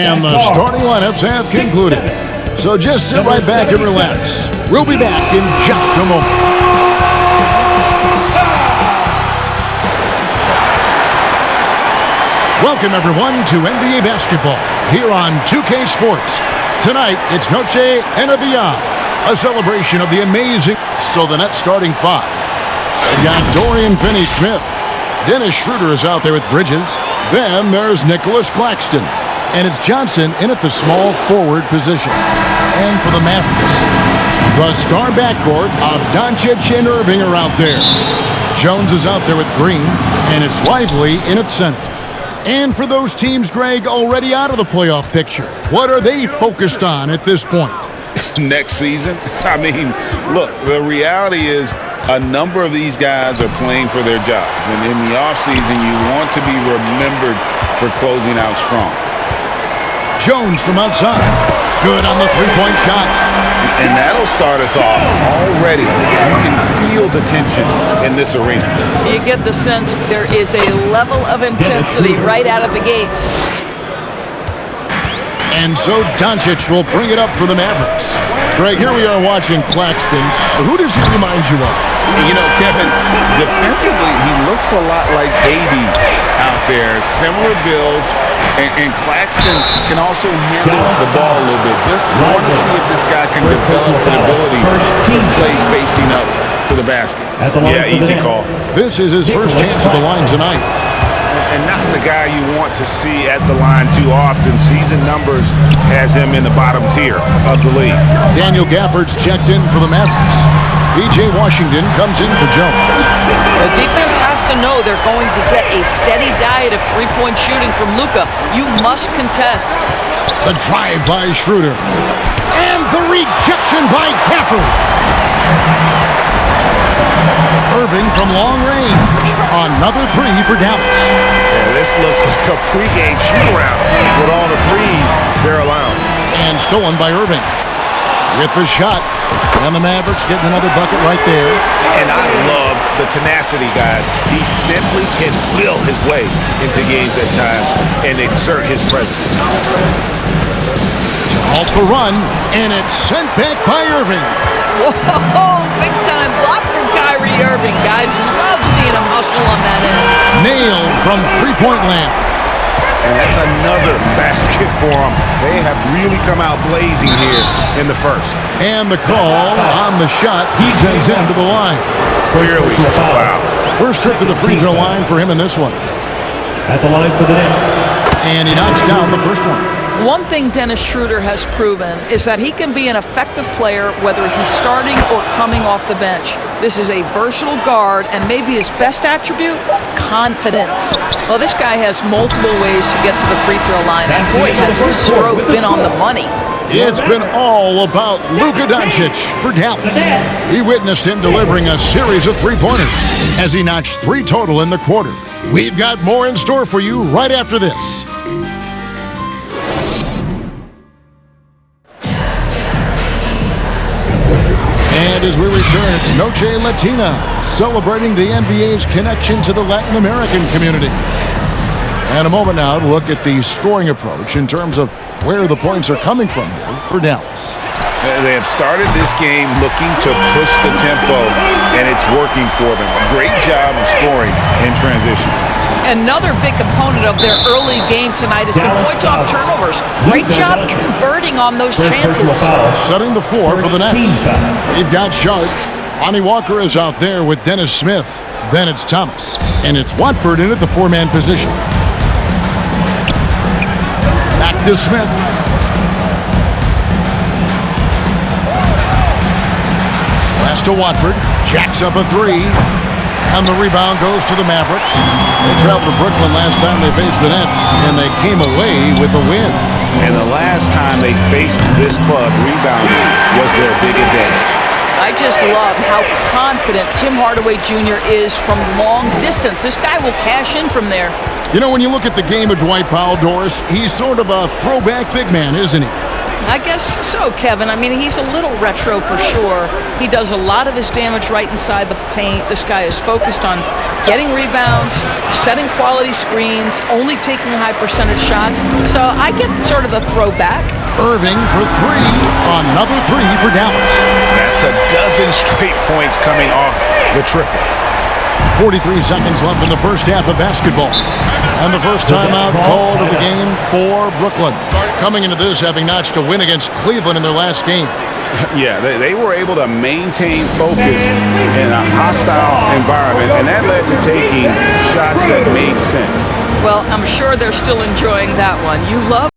And the starting lineups have concluded. So just sit right back and relax. We'll be back in just a moment. Welcome, everyone, to NBA basketball here on 2K Sports. Tonight, it's Noche and a Beyond, a celebration of the amazing. So the net starting five. We got Dorian Finney-Smith. Dennis Schroeder is out there with Bridges. Then there's Nicholas Claxton. And it's Johnson in at the small forward position. And for the Mavericks, the star backcourt of Doncic and Irving are out there. Jones is out there with Green, and it's Lively in at center. And for those teams, Greg, already out of the playoff picture, what are they focused on at this point? Next season? I mean, look, the reality is a number of these guys are playing for their jobs. And in the offseason, you want to be remembered for closing out strong. Jones from outside. Good on the three-point shot. And that'll start us off already. You can feel the tension in this arena. You get the sense there is a level of intensity right out of the gates. And so Doncic will bring it up for the Mavericks. Greg, here we are watching Claxton. Who does he remind you of? You know, Kevin, defensively, he looks a lot like AD out there. Similar builds. And Claxton can also handle the ball a little bit. Just want to see if this guy can develop an ability to play facing up to the basket. Yeah, easy call. This is his first chance at the line tonight. And not the guy you want to see at the line too often. Season numbers has him in the bottom tier of the league. Daniel Gafford's checked in for the Mavericks. PJ Washington comes in for Jones. The defense has to know they're going to get a steady diet of three-point shooting from Luka. You must contest. The drive by Schroeder. And the rejection by Gafford. Irving from long range. Another three for Dallas. Yeah, this looks like a pregame shoot-around with all the threes they're allowing. And stolen by Irving. With the shot. And the Mavericks getting another bucket right there. And I love the tenacity, guys. He simply can will his way into games at times and exert his presence. Off the run, and it's sent back by Irving. Whoa, big time block from Kyrie Irving. Guys, love seeing him hustle on that end. Nailed from three-point land. And that's another basket for them. They have really come out blazing here in the first. And the call on the shot sends him to the line. Clearly a foul. First trip to the free throw line for him in this one. At the line for the Knicks. And he knocks down the first one. One thing Dennis Schroeder has proven is that he can be an effective player whether he's starting or coming off the bench. This is a versatile guard, and maybe his best attribute, confidence. Well, this guy has multiple ways to get to the free throw line, and boy, has his stroke been on the money. It's been all about Luka Doncic for Dallas. He witnessed him delivering a series of three-pointers as he notched 3 total in the quarter. We've got more in store for you right after this. And as we return, it's Noche Latina, celebrating the NBA's connection to the Latin American community. And a moment now to look at the scoring approach in terms of where the points are coming from here for Dallas. They have started this game looking to push the tempo, and it's working for them. Great job of scoring in transition. Another big component of their early game tonight has been points off turnovers. Great job converting on those chances. Setting the floor for the Nets. They've got Sharp. Lonnie Walker is out there with Dennis Smith. Then it's Thomas. And it's Watford in at the 4-man position. Back to Smith. Pass to Watford. Jacks up a 3. And the rebound goes to the Mavericks. They traveled to Brooklyn last time they faced the Nets, and they came away with a win. And the last time they faced this club rebounding was their big advantage. I just love how confident Tim Hardaway Jr. is from long distance. This guy will cash in from there. You know, when you look at the game of Dwight Powell, Doris, he's sort of a throwback big man, isn't he? I guess so, Kevin. I mean, he's a little retro for sure. He does a lot of his damage right inside the paint. This guy is focused on getting rebounds, setting quality screens, only taking high percentage shots. So I get sort of a throwback. Irving for three. Another three for Dallas. That's a dozen straight points coming off the triple. 43 seconds left in the first half of basketball. And the first timeout called of the game for Brooklyn. Coming into this, having notched a win against Cleveland in their last game. Yeah, they were able to maintain focus in a hostile environment, and that led to taking shots that made sense. Well, I'm sure they're still enjoying that one. You love